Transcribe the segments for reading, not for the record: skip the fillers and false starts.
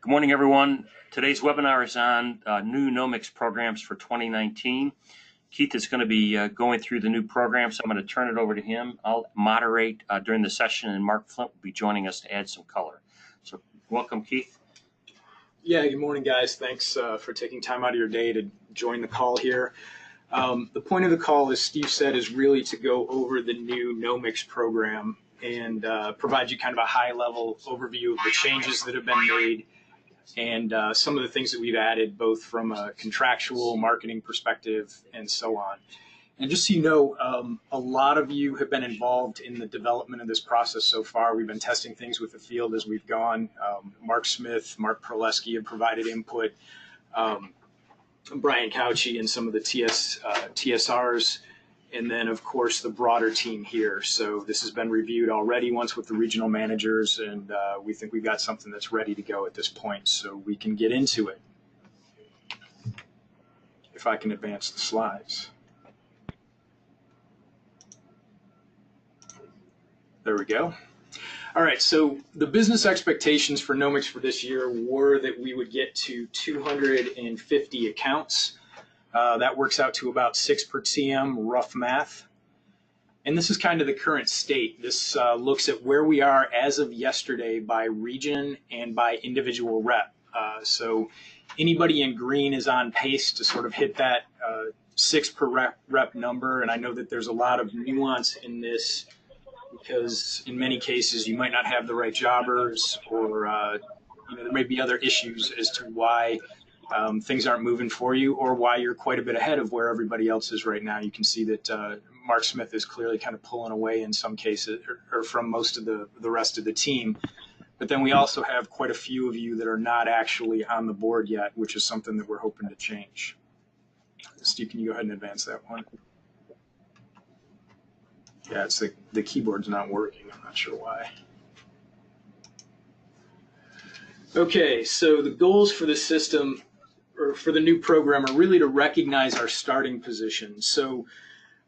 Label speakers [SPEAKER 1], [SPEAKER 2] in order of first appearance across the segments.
[SPEAKER 1] Good morning, everyone. Today's webinar is on new Nomics programs for 2019. Keith is going to be going through the new programs, so I'm going to turn it over to him. I'll moderate during the session, and Mark Flint will be joining us to add some color. So welcome, Keith.
[SPEAKER 2] Yeah, good morning, guys. Thanks for taking time out of your day to join the call here. The point of the call, as Steve said, is really to go over the new Nomics program and provide you kind of a high-level overview of the changes that have been made and some of the things that we've added, both from a contractual marketing perspective and so on. And just so you know, a lot of you have been involved in the development of this process so far. We've been testing things with the field as we've gone. Mark Smith, Mark Perleski have provided input. Brian Couchy and some of the TSRs, and then, of course, the broader team here. So this has been reviewed already once with the regional managers, and we think we've got something that's ready to go at this point, so we can get into it. If I can advance the slides. There we go. All right, so the business expectations for Nomics for this year were that we would get to 250 accounts. That works out to about 6 per TM, rough math. And this is kind of the current state. This looks at where we are as of yesterday by region and by individual rep. So anybody in green is on pace to sort of hit that 6 per rep number. And I know that there's a lot of nuance in this, because in many cases you might not have the right jobbers, or there may be other issues as to why things aren't moving for you, or why you're quite a bit ahead of where everybody else is right now. You can see that Mark Smith is clearly kind of pulling away in some cases, or from most of the rest of the team. But then we also have quite a few of you that are not actually on the board yet, which is something that we're hoping to change. Steve, can you go ahead and advance that one? Yeah, it's the keyboard's not working. I'm not sure why. Okay, so the goals for the system, or for the new program, are really to recognize our starting position. So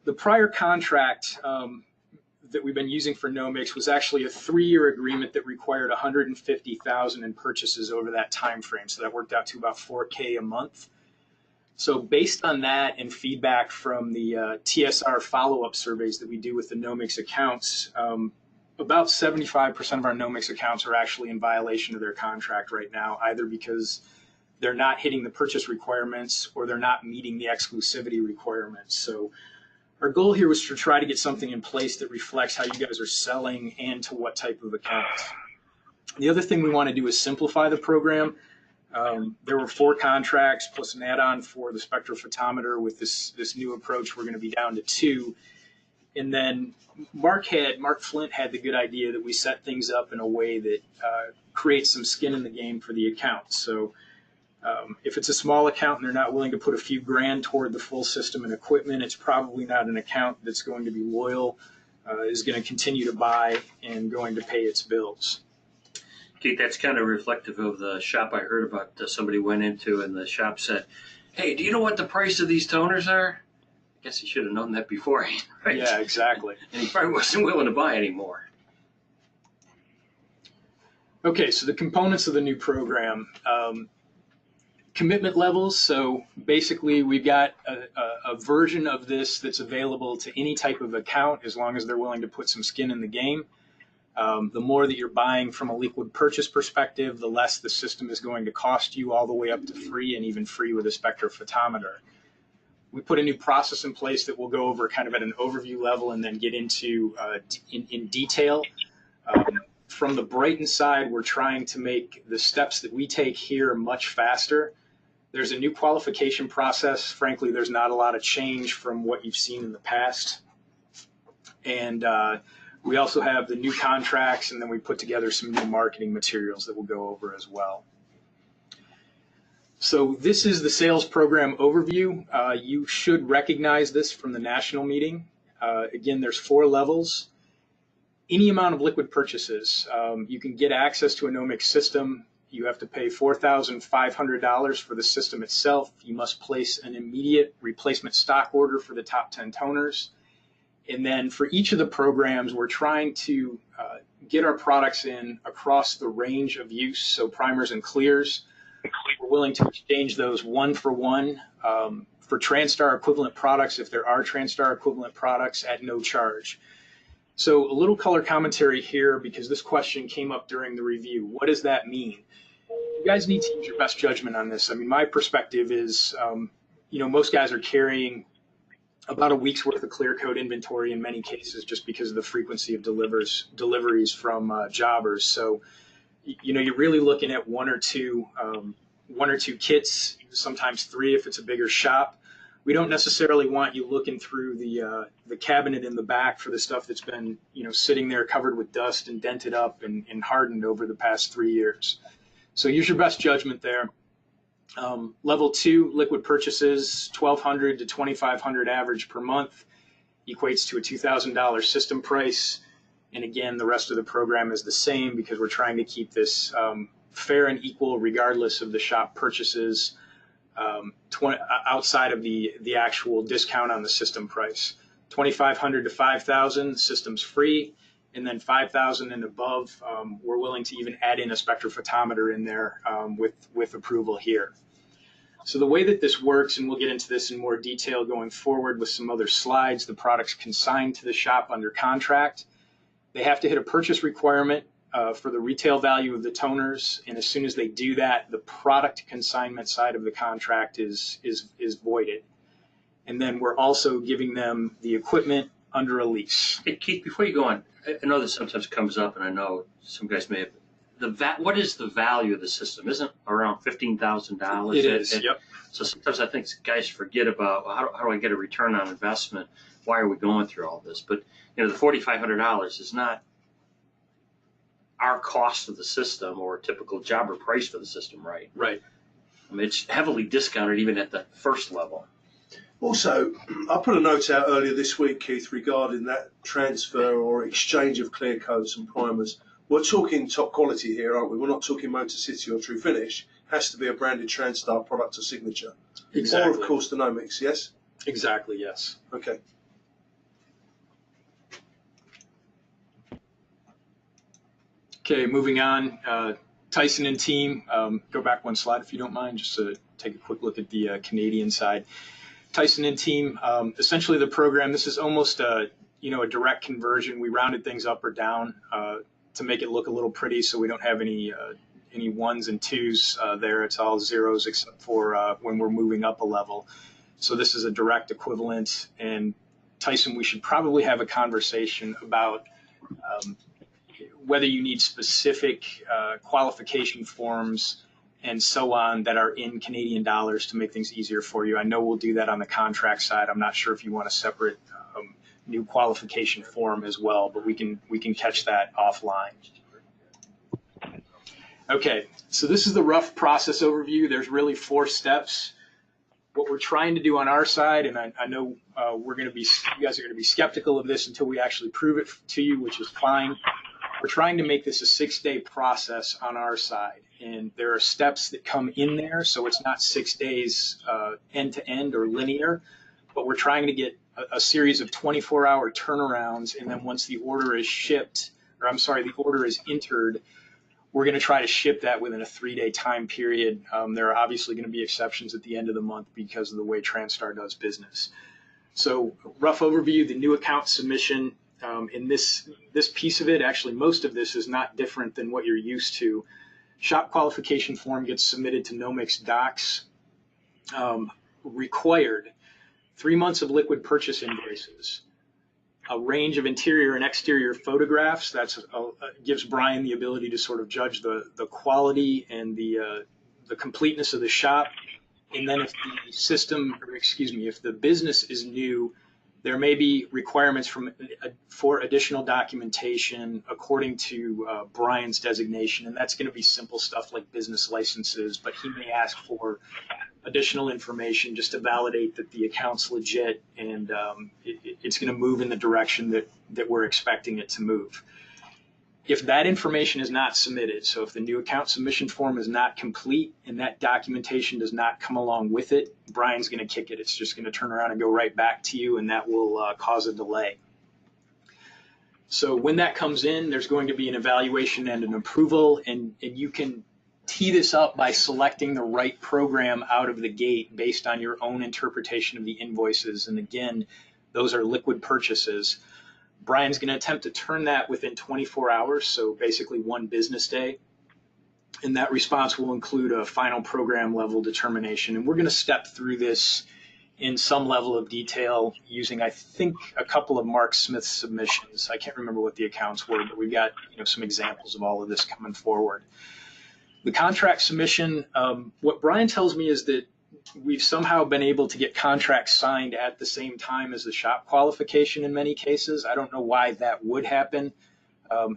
[SPEAKER 2] the prior contract that we've been using for Nomics was actually a 3-year agreement that required $150,000 in purchases over that time frame. So that worked out to about $4K a month. So based on that and feedback from the TSR follow-up surveys that we do with the Nomics accounts, about 75% of our Nomics accounts are actually in violation of their contract right now, either because they're not hitting the purchase requirements or they're not meeting the exclusivity requirements. So our goal here was to try to get something in place that reflects how you guys are selling and to what type of accounts. The other thing we want to do is simplify the program. There were 4 contracts plus an add-on for the spectrophotometer. With this new approach, we're going to be down to 2. And then Mark Flint had the good idea that we set things up in a way that creates some skin in the game for the account. So if it's a small account and they're not willing to put a few grand toward the full system and equipment, it's probably not an account that's going to be loyal, is going to continue to buy, and going to pay its bills.
[SPEAKER 1] Keith, that's kind of reflective of the shop I heard about. Somebody went into, and the shop said, "Hey, do you know what the price of these toners are?" I guess he should have known that beforehand, right?
[SPEAKER 2] Yeah, exactly.
[SPEAKER 1] And he probably wasn't willing to buy anymore.
[SPEAKER 2] Okay, so the components of the new program. Commitment levels. So basically, we've got a version of this that's available to any type of account as long as they're willing to put some skin in the game. The more that you're buying from a liquid purchase perspective, the less the system is going to cost you, all the way up to free, and even free with a spectrophotometer. We put a new process in place that we'll go over kind of at an overview level and then get into in detail. From the Brighton side, we're trying to make the steps that we take here much faster. There's a new qualification process. Frankly, there's not a lot of change from what you've seen in the past. And we also have the new contracts, and then we put together some new marketing materials that we'll go over as well. So this is the sales program overview. You should recognize this from the national meeting. Again, there's 4 levels. Any amount of liquid purchases, you can get access to a Nomics system. You have to pay $4,500 for the system itself. You must place an immediate replacement stock order for the top 10 toners. And then for each of the programs, we're trying to get our products in across the range of use, so primers and clears. We're willing to exchange those one for one for TranStar equivalent products, if there are TranStar equivalent products, at no charge. So a little color commentary here, because this question came up during the review. What does that mean? You guys need to use your best judgment on this. I mean, my perspective is, most guys are carrying about a week's worth of clear coat inventory in many cases, just because of the frequency of deliveries from jobbers. So, you're really looking at one or two kits, sometimes three if it's a bigger shop. We don't necessarily want you looking through the cabinet in the back for the stuff that's been, sitting there covered with dust and dented up and hardened over the past 3 years. So use your best judgment there. Level 2 liquid purchases, $1,200 to $2,500 average per month, equates to a $2,000 system price. And again, the rest of the program is the same, because we're trying to keep this fair and equal regardless of the shop purchases, outside of the actual discount on the system price. $2,500 to $5,000, system's free. And then $5,000 and above, we're willing to even add in a spectrophotometer in there with approval here. So the way that this works, and we'll get into this in more detail going forward with some other slides, the product's consigned to the shop under contract. They have to hit a purchase requirement for the retail value of the toners, and as soon as they do that, the product consignment side of the contract is voided. And then we're also giving them the equipment under a lease.
[SPEAKER 1] Hey, Keith, before you go on, I know this sometimes comes up, and I know some guys may have. What is the value of the system? Isn't it around $15,000?
[SPEAKER 2] It is. Yep.
[SPEAKER 1] So sometimes I think guys forget about, well, how do I get a return on investment? Why are we going through all this? But the $4,500 is not our cost of the system or a typical jobber price for the system, right?
[SPEAKER 2] Right.
[SPEAKER 1] I mean, it's heavily discounted even at the first level.
[SPEAKER 3] Also, I put a note out earlier this week, Keith, regarding that transfer or exchange of clear coats and primers. We're talking top quality here, aren't we? We're not talking Motor City or True Finish. Has to be a branded TranStar product or signature.
[SPEAKER 2] Exactly.
[SPEAKER 3] Or, of course, the Nomex, yes?
[SPEAKER 2] Exactly, yes.
[SPEAKER 3] Okay.
[SPEAKER 2] Okay, moving on. Tyson and team, go back one slide if you don't mind, just to take a quick look at the Canadian side. Tyson and team, essentially the program, this is almost a direct conversion. We rounded things up or down to make it look a little pretty, so we don't have any ones and twos there. It's all zeros except for when we're moving up a level. So this is a direct equivalent. And Tyson, we should probably have a conversation about whether you need specific qualification forms and so on that are in Canadian dollars to make things easier for you. I know we'll do that on the contract side. I'm not sure if you want a separate new qualification form as well, but we can catch that offline. Okay, so this is the rough process overview. There's really 4 steps. What we're trying to do on our side, and I know you guys are going to be skeptical of this until we actually prove it to you, which is fine. We're trying to make this a 6-day process on our side, and there are steps that come in there, so it's not 6 days end to end or linear, but we're trying to get a series of 24-hour turnarounds, and then once the order is the order is entered, we're going to try to ship that within a 3-day time period. There are obviously going to be exceptions at the end of the month because of the way TranStar does business. So rough overview, the new account submission. In this piece of it, actually most of this is not different than what you're used to. Shop qualification form gets submitted to Nomex Docs. Required 3 months of liquid purchase invoices, a range of interior and exterior photographs. That gives Brian the ability to sort of judge the quality and the completeness of the shop. And then if the system, if the business is new, there may be requirements for additional documentation according to Brian's designation, and that's going to be simple stuff like business licenses, but he may ask for additional information just to validate that the account's legit and it's going to move in the direction that we're expecting it to move. If that information is not submitted, so if the new account submission form is not complete and that documentation does not come along with it, Brian's going to kick it. It's just going to turn around and go right back to you, and that will cause a delay. So when that comes in, there's going to be an evaluation and an approval, and you can tee this up by selecting the right program out of the gate based on your own interpretation of the invoices. And again, those are liquid purchases. Brian's going to attempt to turn that within 24 hours, so basically 1 business day. And that response will include a final program level determination. And we're going to step through this in some level of detail using, I think, a couple of Mark Smith's submissions. I can't remember what the accounts were, but we've got some examples of all of this coming forward. The contract submission, what Brian tells me is that we've somehow been able to get contracts signed at the same time as the shop qualification in many cases. I don't know why that would happen.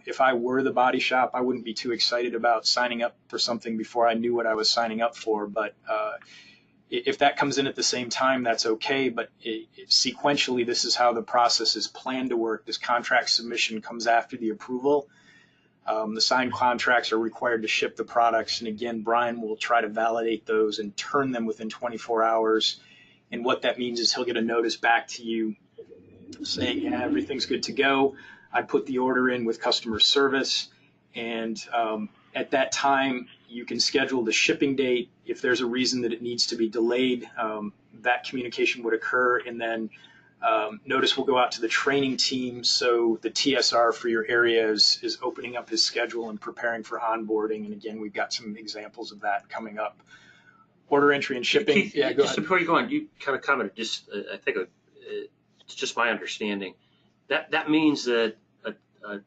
[SPEAKER 2] If I were the body shop, I wouldn't be too excited about signing up for something before I knew what I was signing up for. But if that comes in at the same time, that's okay. But sequentially, this is how the process is planned to work. This contract submission comes after the approval. The signed contracts are required to ship the products. And again, Brian will try to validate those and turn them within 24 hours. And what that means is he'll get a notice back to you saying, yeah, everything's good to go. I put the order in with customer service. And at that time, you can schedule the shipping date. If there's a reason that it needs to be delayed, that communication would occur. And then notice will go out to the training team. So the TSR for your area is opening up his schedule and preparing for onboarding. And again, we've got some examples of that coming up. Order entry and shipping.
[SPEAKER 1] Keith,
[SPEAKER 2] yeah, go
[SPEAKER 1] just
[SPEAKER 2] ahead.
[SPEAKER 1] Before you go on, you kind of commented, just I think it's just my understanding. That means that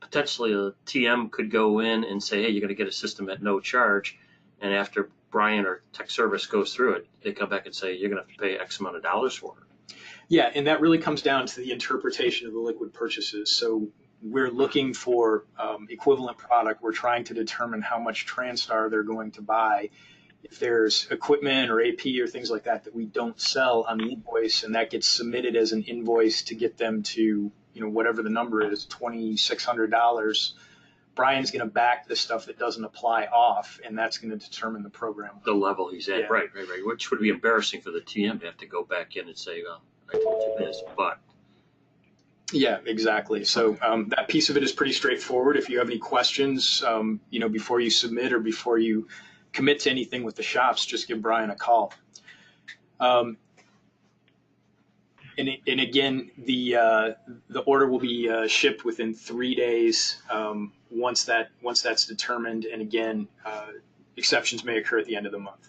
[SPEAKER 1] potentially a TM could go in and say, hey, you're going to get a system at no charge. And after Brian or tech service goes through it, they come back and say, you're going to have to pay X amount of dollars for it.
[SPEAKER 2] Yeah, and that really comes down to the interpretation of the liquid purchases. So we're looking for equivalent product. We're trying to determine how much TranStar they're going to buy. If there's equipment or AP or things like that that we don't sell on the invoice, and that gets submitted as an invoice to get them to, whatever the number is, $2,600, Brian's going to back the stuff that doesn't apply off, and that's going to determine the program.
[SPEAKER 1] The level he's at,
[SPEAKER 2] Yeah.
[SPEAKER 1] right, which would be embarrassing for the TM to have to go back in and say, well, I told you this, but.
[SPEAKER 2] Yeah, exactly. So that piece of it is pretty straightforward. If you have any questions, before you submit or before you commit to anything with the shops, just give Brian a call. And again, the order will be shipped within 3 days once that's determined. And again, exceptions may occur at the end of the month.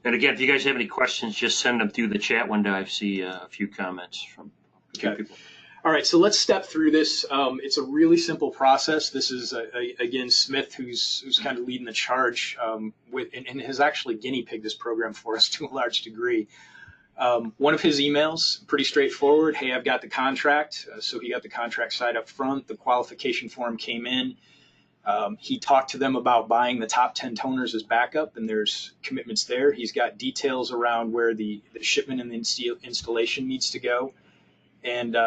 [SPEAKER 1] And again, if you guys have any questions, just send them through the chat window. I see a few comments from a few people.
[SPEAKER 2] All right, so let's step through this. It's a really simple process. This is, again, Smith, who's kind of leading the charge and has actually guinea pigged this program for us to a large degree. One of his emails, pretty straightforward. Hey, I've got the contract. So he got the contract side up front. The qualification form came in. He talked to them about buying the top 10 toners as backup, and there's commitments there. He's got details around where the shipment and the installation needs to go. And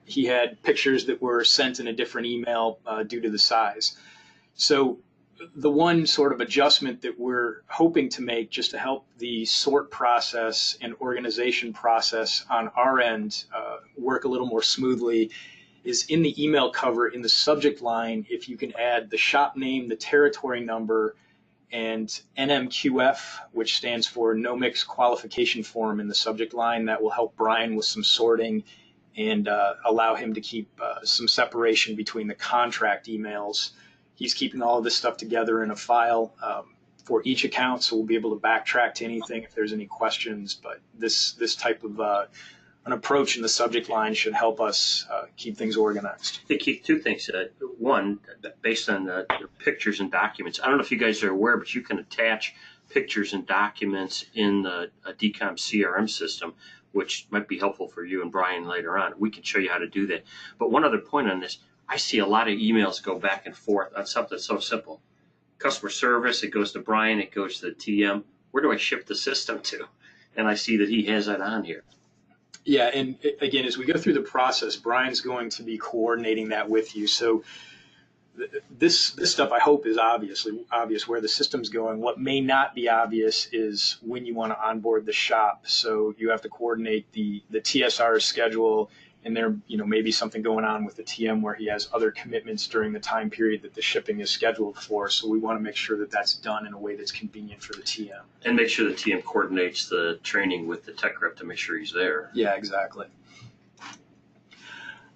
[SPEAKER 2] he had pictures that were sent in a different email due to the size. So the one sort of adjustment that we're hoping to make just to help the sort process and organization process on our end work a little more smoothly is in the email cover, in the subject line, if you can add the shop name, the territory number, and NMQF, which stands for No Mix Qualification Form, in the subject line. That will help Brian with some sorting and allow him to keep some separation between the contract emails. He's keeping all of this stuff together in a file for each account, so we'll be able to backtrack to anything if there's any questions. But this type of an approach in the subject line should help us keep things organized.
[SPEAKER 1] I think, Keith, two things. One, based on the pictures and documents, I don't know if you guys are aware, but you can attach pictures and documents in the DCOM CRM system, which might be helpful for you and Brian later on. We can show you how to do that. But one other point on this, I see a lot of emails go back and forth on something so simple. Customer service, it goes to Brian, it goes to the TM. Where do I ship the system to? And I see that he has that on here.
[SPEAKER 2] Yeah, and again, as we go through the process, Brian's going to be coordinating that with you. So this stuff, I hope, is obvious where the system's going. What may not be obvious is when you want to onboard the shop. So you have to coordinate the TSR schedule and there may be something going on with the TM where he has other commitments during the time period that the shipping is scheduled for. So we want to make sure that that's done in a way that's convenient for the TM.
[SPEAKER 1] And make sure the TM coordinates the training with the tech rep to make sure he's there.
[SPEAKER 2] Yeah, exactly.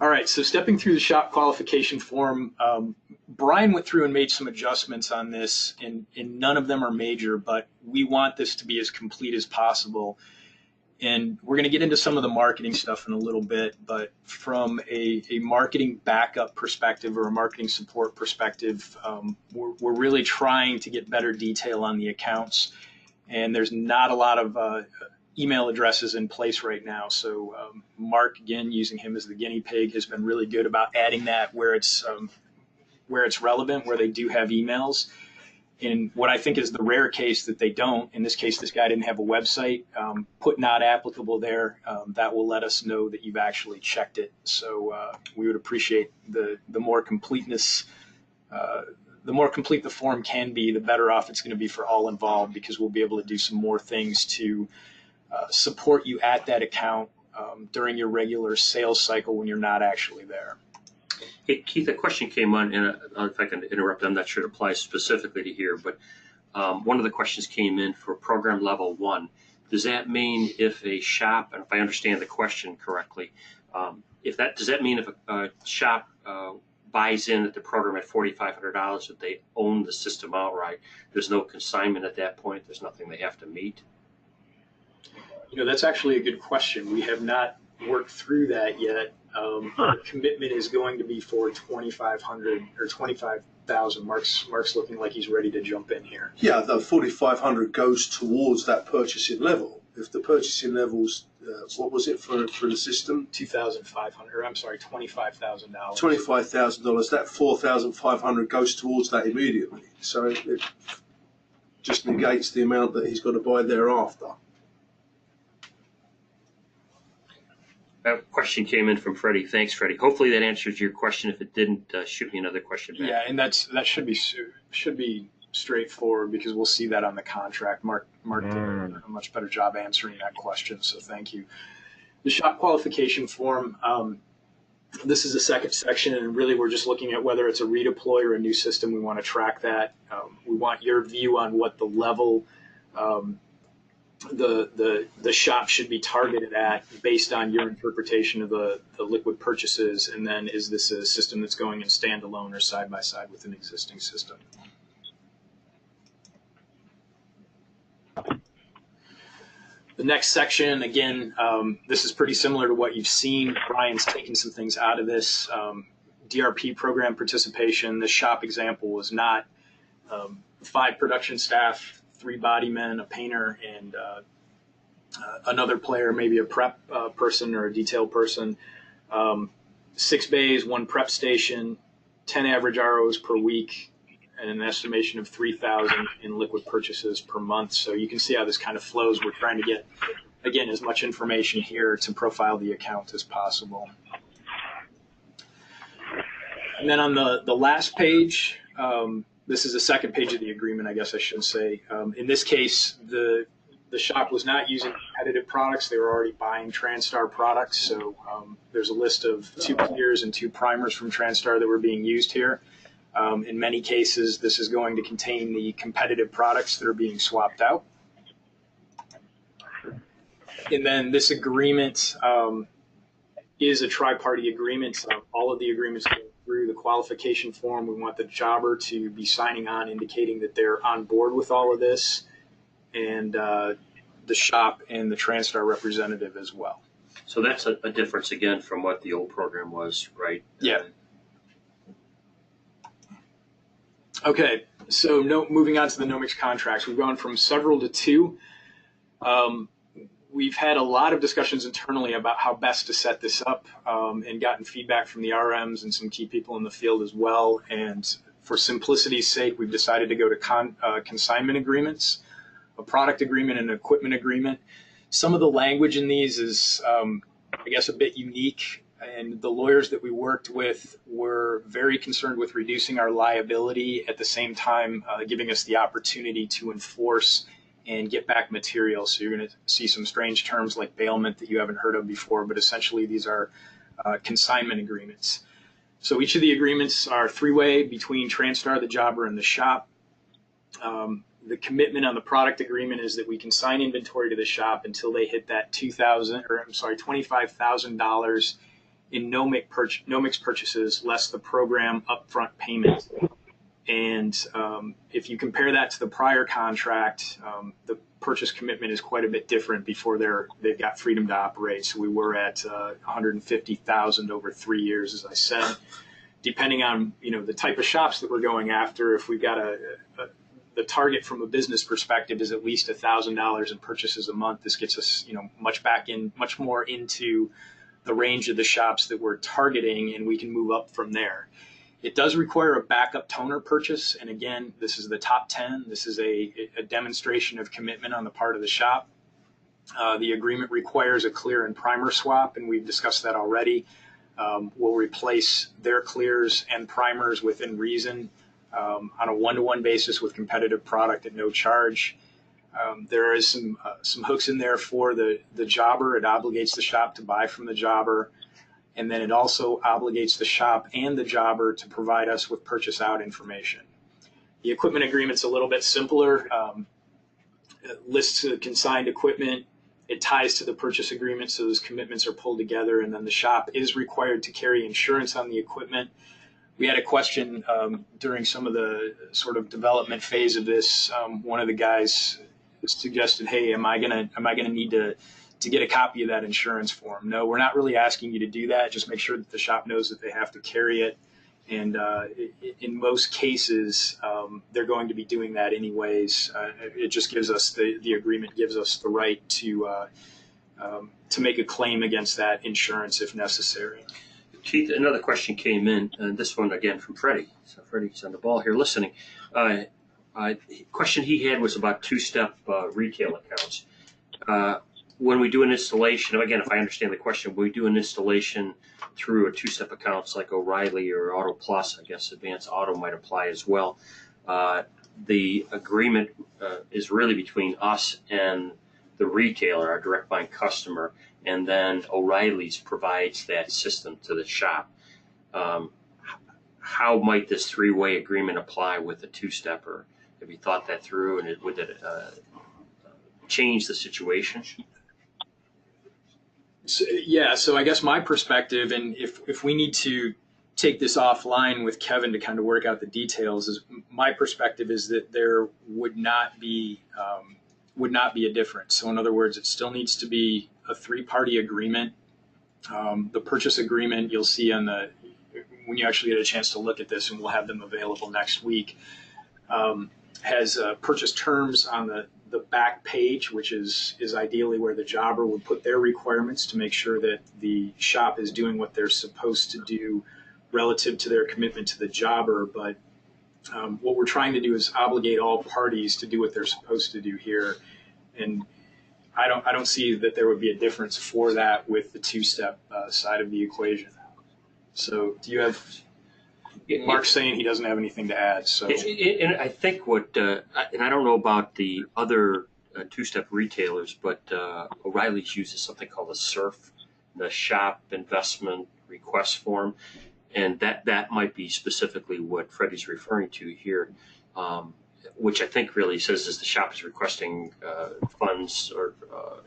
[SPEAKER 2] All right, so stepping through the shop qualification form, Brian went through and made some adjustments on this, and none of them are major, but we want this to be as complete as possible. And we're going to get into some of the marketing stuff in a little bit, but from a marketing backup perspective or a marketing support perspective, we're really trying to get better detail on the accounts. And there's not a lot of email addresses in place right now. So Mark, again, using him as the guinea pig, has been really good about adding that where it's relevant, where they do have emails. In what I think is the rare case that they don't, in this case, this guy didn't have a website, put not applicable there. That will let us know that you've actually checked it. So we would appreciate the more completeness, the more complete the form can be, the better off it's going to be for all involved, because we'll be able to do some more things to support you at that account during your regular sales cycle when you're not actually there.
[SPEAKER 1] Hey, Keith, a question came on, and if I can interrupt, I'm not sure it applies specifically to here, but one of the questions came in for program level 1. Does that mean if a shop, and if I understand the question correctly, does that mean if a shop buys in at the program at $4,500 that they own the system outright? There's no consignment at that point. There's nothing they have to meet.
[SPEAKER 2] That's actually a good question. We have not worked through that yet. Our commitment is going to be for $2,500 or $25,000. Mark's looking like he's ready to jump in here.
[SPEAKER 3] Yeah, the $4,500 goes towards that purchasing level. If the purchasing level's what was it for the system?
[SPEAKER 2] $2,500. I'm sorry, $25,000.
[SPEAKER 3] $25,000. That $4,500 goes towards that immediately. So it just negates the amount that he's got to buy thereafter.
[SPEAKER 1] A question came in from Freddie. Thanks, Freddie. Hopefully that answers your question. If it didn't, shoot me another question back.
[SPEAKER 2] Yeah, and that should be straightforward, because we'll see that on the contract. Mark did a much better job answering that question, so thank you. The shop qualification form, this is the second section, and really we're just looking at whether it's a redeploy or a new system. We want to track that. We want your view on what the level the shop should be targeted at based on your interpretation of the liquid purchases, and then is this a system that's going in standalone or side by side with an existing system? The next section, again, this is pretty similar to what you've seen. Brian's taken some things out of this. DRP program participation. The shop example was not 5 production staff, 3 body men, a painter, and another player, maybe a prep person or a detail person. 6 bays, 1 prep station, 10 average ROs per week, and an estimation of 3,000 in liquid purchases per month. So you can see how this kind of flows. We're trying to get, again, as much information here to profile the account as possible. And then on the last page, this is the second page of the agreement, I guess I should say. In this case, the shop was not using competitive products. They were already buying TranStar products. So there's a list of 2 clears and 2 primers from TranStar that were being used here. In many cases, this is going to contain the competitive products that are being swapped out. And then this agreement is a tri-party agreement. So all of the agreements go through the qualification form. We want the jobber to be signing on, indicating that they're on board with all of this, and the shop and the TranStar representative as well.
[SPEAKER 1] So that's a difference, again, from what the old program was, right?
[SPEAKER 2] Yeah. Okay, so moving on to the Nomics contracts. We've gone from several to 2. We've had a lot of discussions internally about how best to set this up, and gotten feedback from the RMs and some key people in the field as well. And for simplicity's sake, we've decided to go to consignment agreements, a product agreement, and an equipment agreement. Some of the language in these is, I guess, a bit unique. And the lawyers that we worked with were very concerned with reducing our liability, at the same time giving us the opportunity to enforce and get back material. So you're going to see some strange terms like bailment that you haven't heard of before, but essentially these are consignment agreements. So each of the agreements are three-way between Transtar, the jobber, and the shop. The commitment on the product agreement is that we consign inventory to the shop until they hit that $25,000 in no-mix purchases less the program upfront payment. And if you compare that to the prior contract, the purchase commitment is quite a bit different before they've got freedom to operate. So we were at $150,000 over 3 years, as I said. Depending on the type of shops that we're going after, if we've got the target from a business perspective is at least $1,000 in purchases a month. This gets us much more into the range of the shops that we're targeting, and we can move up from there. It does require a backup toner purchase, and again, this is the top 10. This is a demonstration of commitment on the part of the shop. The agreement requires a clear and primer swap, and we've discussed that already. We'll replace their clears and primers within reason on a one-to-one basis with competitive product at no charge. There is some hooks in there for the jobber. It obligates the shop to buy from the jobber. And then it also obligates the shop and the jobber to provide us with purchase out information. The equipment agreement's a little bit simpler. It lists the consigned equipment. It ties to the purchase agreement, so those commitments are pulled together, and then the shop is required to carry insurance on the equipment. We had a question during some of the sort of development phase of this. One of the guys suggested, "Hey, am I gonna need to get a copy of that insurance form?" No, we're not really asking you to do that. Just make sure that the shop knows that they have to carry it. And in most cases, they're going to be doing that anyways. It just gives us the agreement gives us the right to make a claim against that insurance if necessary.
[SPEAKER 1] Keith, another question came in, and this one again from Freddie. So Freddie's on the ball here listening. Question he had was about two-step retail accounts. When we do an installation, again, if I understand the question, we do an installation through a two-step accounts like O'Reilly or Auto Plus. I guess Advanced Auto might apply as well. The agreement is really between us and the retailer, our direct buying customer, and then O'Reilly's provides that system to the shop. How might this three-way agreement apply with the two-stepper? Have you thought that through, and would it change the situation?
[SPEAKER 2] So I guess my perspective, and if we need to take this offline with Kevin to kind of work out the details, is my perspective is that there would not be a difference. So in other words, it still needs to be a three-party agreement. The purchase agreement you'll see when you actually get a chance to look at this, and we'll have them available next week, has purchase terms on the back page, which is ideally where the jobber would put their requirements to make sure that the shop is doing what they're supposed to do relative to their commitment to the jobber. But what we're trying to do is obligate all parties to do what they're supposed to do here. And I don't see that there would be a difference for that with the two-step side of the equation. So do you have... Mark's saying he doesn't have anything to add. So,
[SPEAKER 1] and I think and I don't know about the other two-step retailers, but O'Reilly's uses something called a SIRF, the Shop Investment Request Form, and that might be specifically what Freddie's referring to here, which I think really says is the shop is requesting funds or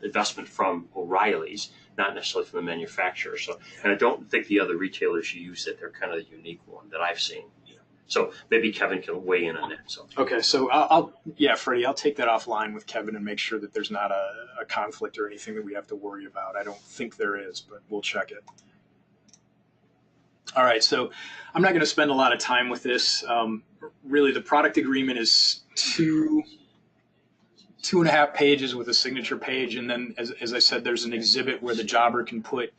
[SPEAKER 1] investment from O'Reilly's, not necessarily from the manufacturer. So, and I don't think the other retailers use it. They're kind of the unique one that I've seen. So maybe Kevin can weigh in on that. So
[SPEAKER 2] okay, so Freddie, I'll take that offline with Kevin and make sure that there's not a conflict or anything that we have to worry about. I don't think there is, but we'll check it. All right, so I'm not going to spend a lot of time with this. Really, the product agreement is two and a half pages with a signature page, and then, as I said, there's an exhibit where the jobber can put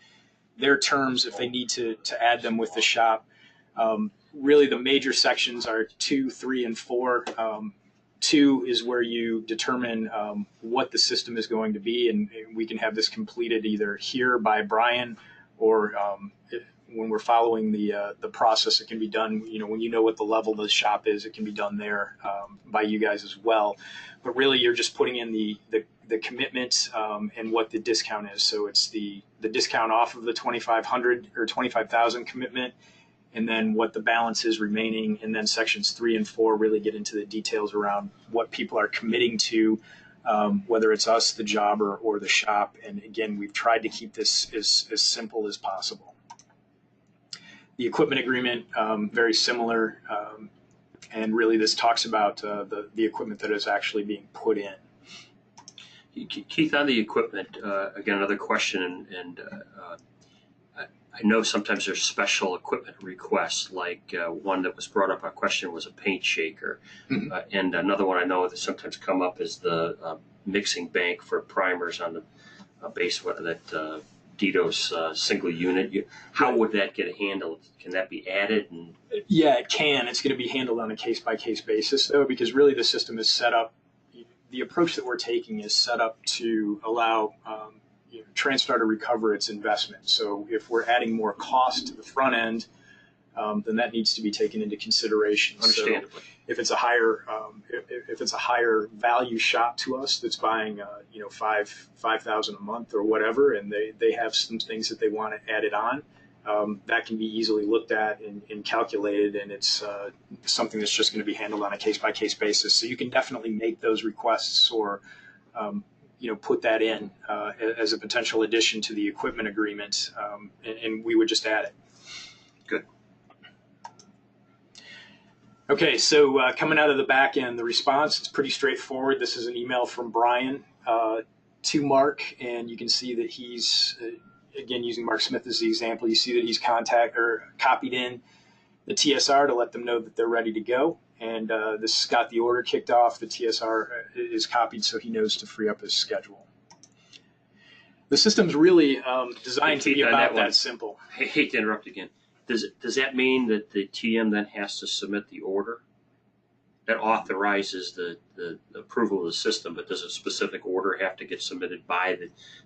[SPEAKER 2] their terms if they need to add them with the shop. Really, the major sections are 2, 3, and 4. 2 is where you determine what the system is going to be, and we can have this completed either here by Brian or when we're following the process, it can be done, when you know what the level of the shop is, it can be done there by you guys as well. But really, you're just putting in the the commitment and what the discount is. So it's the discount off of the 2,500 or 25,000 commitment, and then what the balance is remaining. And then sections 3 and 4 really get into the details around what people are committing to, whether it's us, the jobber, or the shop. And again, we've tried to keep this as simple as possible. The equipment agreement, very similar. And really this talks about the equipment that is actually being put in.
[SPEAKER 1] Keith, on the equipment, again, another question, and I know sometimes there's special equipment requests, like one that was brought up, a question was a paint shaker.
[SPEAKER 2] Mm-hmm.
[SPEAKER 1] And another one I know that sometimes come up is the mixing bank for primers on the base that DDoS single unit. How would that get handled? Can that be added? And
[SPEAKER 2] yeah, it can. It's going to be handled on a case-by-case basis, though, because really the system is set up. The approach that we're taking is set up to allow TransStar to recover its investment. So if we're adding more cost to the front end, then that needs to be taken into consideration.
[SPEAKER 1] Understandably.
[SPEAKER 2] So if it's a higher value shop to us that's buying $5,000 a month or whatever, and they have some things that they want to add it on, that can be easily looked at and calculated, and it's something that's just going to be handled on a case-by-case basis. So you can definitely make those requests or put that in as a potential addition to the equipment agreement, and we would just add it.
[SPEAKER 1] Good.
[SPEAKER 2] Okay, so coming out of the back end, the response is pretty straightforward. This is an email from Brian to Mark, and you can see that he's again, using Mark Smith as the example, you see that he's copied in the TSR to let them know that they're ready to go. And this got the order kicked off. The TSR is copied so he knows to free up his schedule. The system's really designed to be about that simple.
[SPEAKER 1] I hate to interrupt again. Does that mean that the TM then has to submit the order that authorizes the approval of the system, but does a specific order have to get submitted by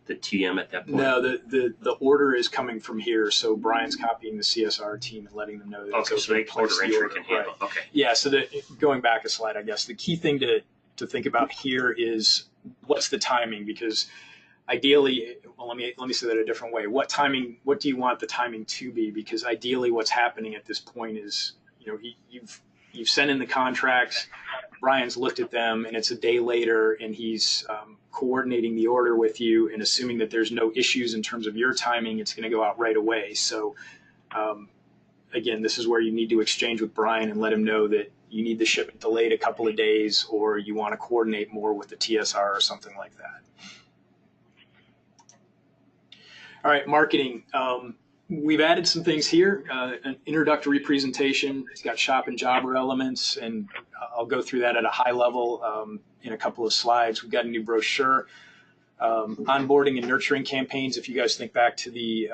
[SPEAKER 1] the TM at that point?
[SPEAKER 2] No, the order is coming from here. So Brian's copying the CSR team and letting them know that it's okay
[SPEAKER 1] so they order entry can handle.
[SPEAKER 2] Right.
[SPEAKER 1] Okay.
[SPEAKER 2] Yeah, so going back a slide, I guess, the key thing to think about here is what's the timing, because ideally, well, let me say that a different way. What do you want the timing to be? Because ideally what's happening at this point is, you've sent in the contracts, Brian's looked at them, and it's a day later, and he's coordinating the order with you and assuming that there's no issues in terms of your timing, it's going to go out right away. So again, this is where you need to exchange with Brian and let him know that you need the shipment delayed a couple of days, or you want to coordinate more with the TSR or something like that. All right, marketing. We've added some things here, an introductory presentation. It's got shop and jobber elements, and I'll go through that at a high level in a couple of slides. We've got a new brochure, onboarding and nurturing campaigns. If you guys think back to the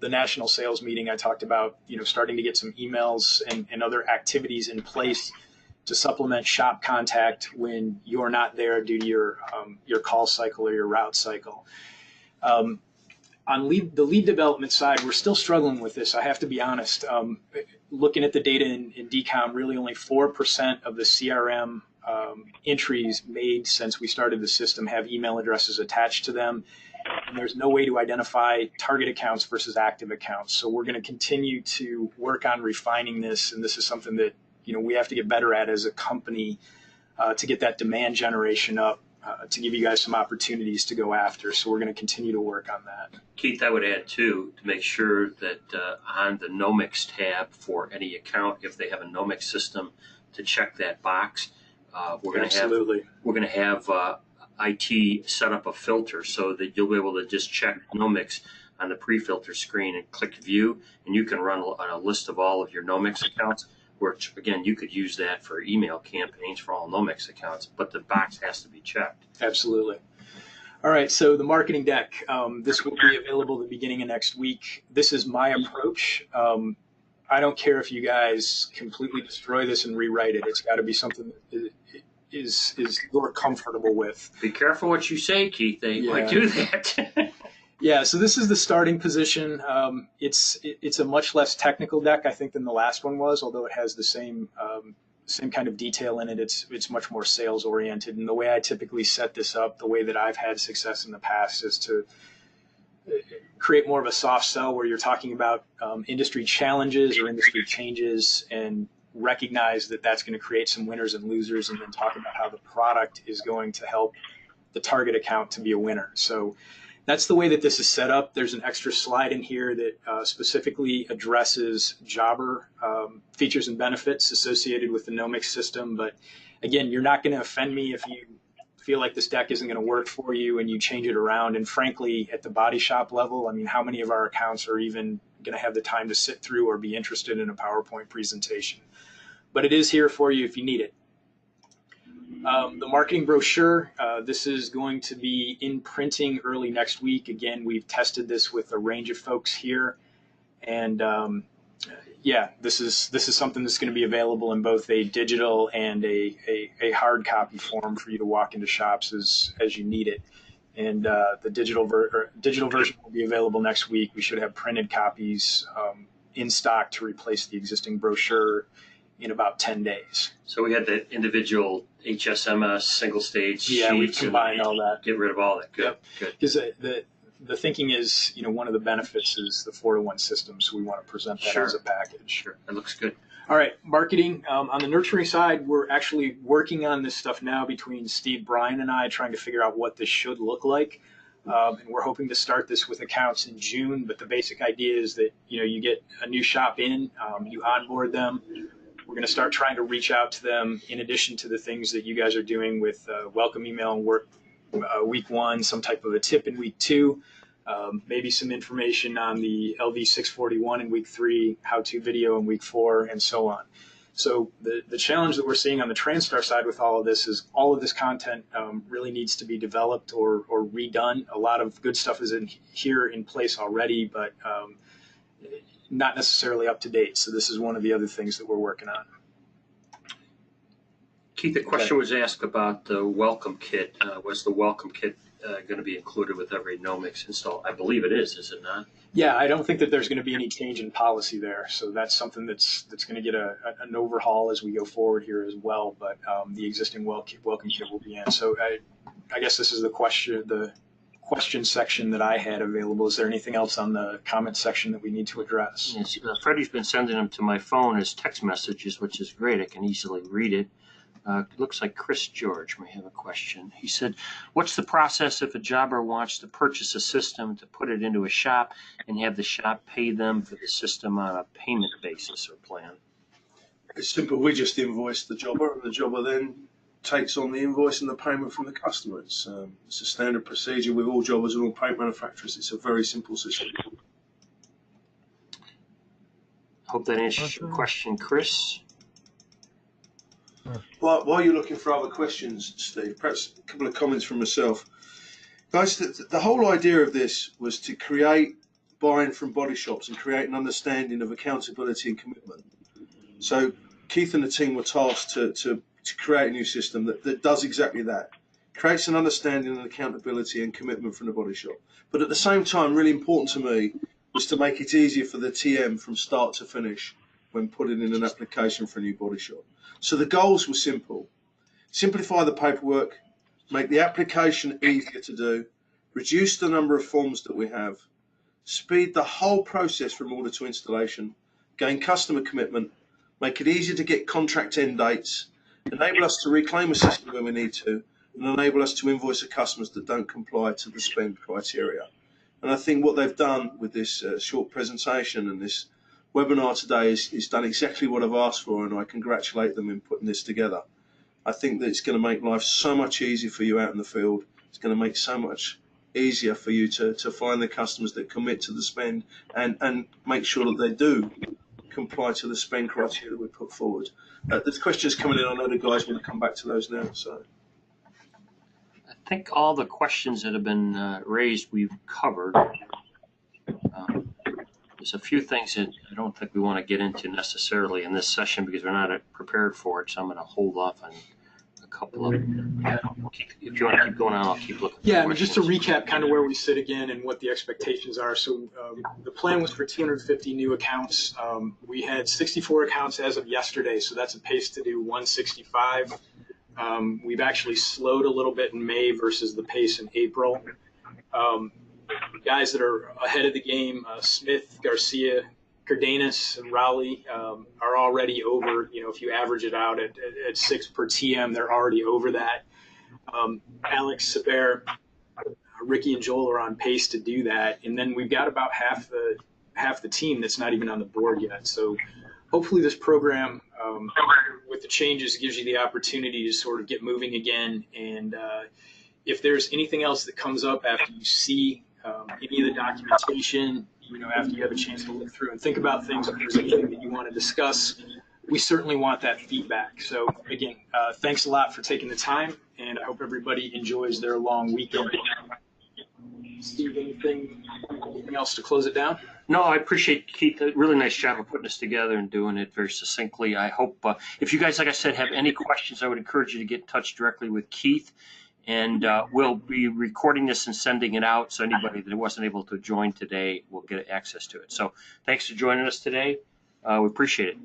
[SPEAKER 2] national sales meeting, I talked about starting to get some emails and other activities in place to supplement shop contact when you're not there due to your call cycle or your route cycle. On the lead development side, we're still struggling with this. I have to be honest. Looking at the data in DCOM, really only 4% of the CRM entries made since we started the system have email addresses attached to them. And there's no way to identify target accounts versus active accounts. So we're going to continue to work on refining this. And this is something that we have to get better at as a company to get that demand generation up. To give you guys some opportunities to go after. So we're going to continue to work on that.
[SPEAKER 1] Keith, I would add too, to make sure that on the Nomics tab for any account, if they have a Nomics system, to check that box. We're going to have IT set up a filter so that you'll be able to just check Nomics on the pre-filter screen and click view, and you can run a list of all of your Nomics accounts. Which, again, you could use that for email campaigns for all Nomics accounts, but the box has to be checked.
[SPEAKER 2] Absolutely. All right, so the marketing deck, this will be available at the beginning of next week. This is my approach. I don't care if you guys completely destroy this and rewrite it. It's got to be something that is you're comfortable with.
[SPEAKER 1] Be careful what you say, Keith. They might do that.
[SPEAKER 2] Yeah, so this is the starting position. It's a much less technical deck, I think, than the last one was, although it has the same same kind of detail in it. It's much more sales oriented. And the way I typically set this up, the way that I've had success in the past, is to create more of a soft sell where you're talking about industry challenges or industry changes, and recognize that that's going to create some winners and losers, and then talk about how the product is going to help the target account to be a winner. So that's the way that this is set up. There's an extra slide in here that specifically addresses jobber features and benefits associated with the Nomics system. But again, you're not going to offend me if you feel like this deck isn't going to work for you and you change it around. And frankly, at the body shop level, I mean, how many of our accounts are even going to have the time to sit through or be interested in a PowerPoint presentation? But it is here for you if you need it. The marketing brochure, this is going to be in printing early next week. Again, we've tested this with a range of folks here, and yeah, this is something that's going to be available in both a digital and a hard copy form for you to walk into shops as you need it. And the digital version will be available next week. We should have printed copies in stock to replace the existing brochure in about 10 days.
[SPEAKER 1] So we had the individual HSMS single stage.
[SPEAKER 2] Yeah, we've combined all that.
[SPEAKER 1] Get rid of all that. Good.
[SPEAKER 2] Yep.
[SPEAKER 1] Good.
[SPEAKER 2] Because the thinking is, one of the benefits is the 4-to-1 system, so we want to present that as a package.
[SPEAKER 1] Sure, that looks good.
[SPEAKER 2] All right, marketing. On the nurturing side, we're actually working on this stuff now between Steve, Brian, and I, trying to figure out what this should look like. And we're hoping to start this with accounts in June, but the basic idea is that, you get a new shop in, you onboard them. We're going to start trying to reach out to them in addition to the things that you guys are doing with welcome email and work week 1, some type of a tip in week 2, maybe some information on the LV641 in week 3, how-to video in week 4, and so on. So the challenge that we're seeing on the TransStar side with all of this is all of this content really needs to be developed or redone. A lot of good stuff is in place already, but not necessarily up to date. So this is one of the other things that we're working on.
[SPEAKER 1] Keith, the question was asked about the welcome kit. Was the welcome kit going to be included with every Nomics install? I believe it is it not?
[SPEAKER 2] Yeah, I don't think that there's going to be any change in policy there. So that's something that's going to get an overhaul as we go forward here as well. But the existing welcome kit will be in. So I guess this is the question section that I had available. Is there anything else on the comment section that we need to address?
[SPEAKER 1] Yes, Freddie's been sending them to my phone as text messages, which is great. I can easily read it. Looks like Chris George may have a question. He said, what's the process if a jobber wants to purchase a system to put it into a shop and have the shop pay them for the system on a payment basis or plan?
[SPEAKER 3] It's simple. We just invoice the jobber, and the jobber then takes on the invoice and the payment from the customer. It's a standard procedure with all jobbers and all paint manufacturers. It's a very simple system.
[SPEAKER 1] Hope that answers your question, Chris.
[SPEAKER 3] While you're looking for other questions, Steve, perhaps a couple of comments from myself. Guys, the whole idea of this was to create buy-in from body shops and create an understanding of accountability and commitment. So Keith and the team were tasked to create a new system that does exactly that. Creates an understanding and accountability and commitment from the body shop. But at the same time, really important to me was to make it easier for the TM from start to finish when putting in an application for a new body shop. So the goals were simple. Simplify the paperwork, make the application easier to do, reduce the number of forms that we have, speed the whole process from order to installation, gain customer commitment, make it easier to get contract end dates, enable us to reclaim a system when we need to, and enable us to invoice the customers that don't comply to the spend criteria. And I think what they've done with this short presentation and this webinar today is done exactly what I've asked for, and I congratulate them in putting this together. I think that it's going to make life so much easier for you out in the field. It's going to make so much easier for you to find the customers that commit to the spend and make sure that they do comply to the spend criteria that we put forward. There's questions coming in. I know the guys want to come back to those now. So
[SPEAKER 1] I think all the questions that have been raised we've covered. There's a few things that I don't think we want to get into necessarily in this session because we're not prepared for it, so I'm going to hold off on a couple couple of them. If you want to keep going on, I'll keep looking.
[SPEAKER 2] Yeah, I mean, just to recap kind of where we sit again and what the expectations are. So the plan was for 250 new accounts. We had 64 accounts as of yesterday, so that's a pace to do 165. We've actually slowed a little bit in May versus the pace in April. Guys that are ahead of the game, Smith, Garcia, Cardenas, and Raleigh are already over. If you average it out at 6 per TM, they're already over that. Alex, Saber, Ricky, and Joel are on pace to do that. And then we've got about half the team that's not even on the board yet. So hopefully this program, with the changes, gives you the opportunity to sort of get moving again. And if there's anything else that comes up after you see any of the documentation, after you have a chance to look through and think about things, if there's anything that you want to discuss, we certainly want that feedback. So again, thanks a lot for taking the time, and I hope everybody enjoys their long weekend. Steve, anything else to close it down?
[SPEAKER 1] No, I appreciate Keith. A really nice job of putting this together and doing it very succinctly. I hope if you guys, like I said, have any questions, I would encourage you to get in touch directly with Keith. And we'll be recording this and sending it out, so anybody that wasn't able to join today will get access to it. So thanks for joining us today. We appreciate it.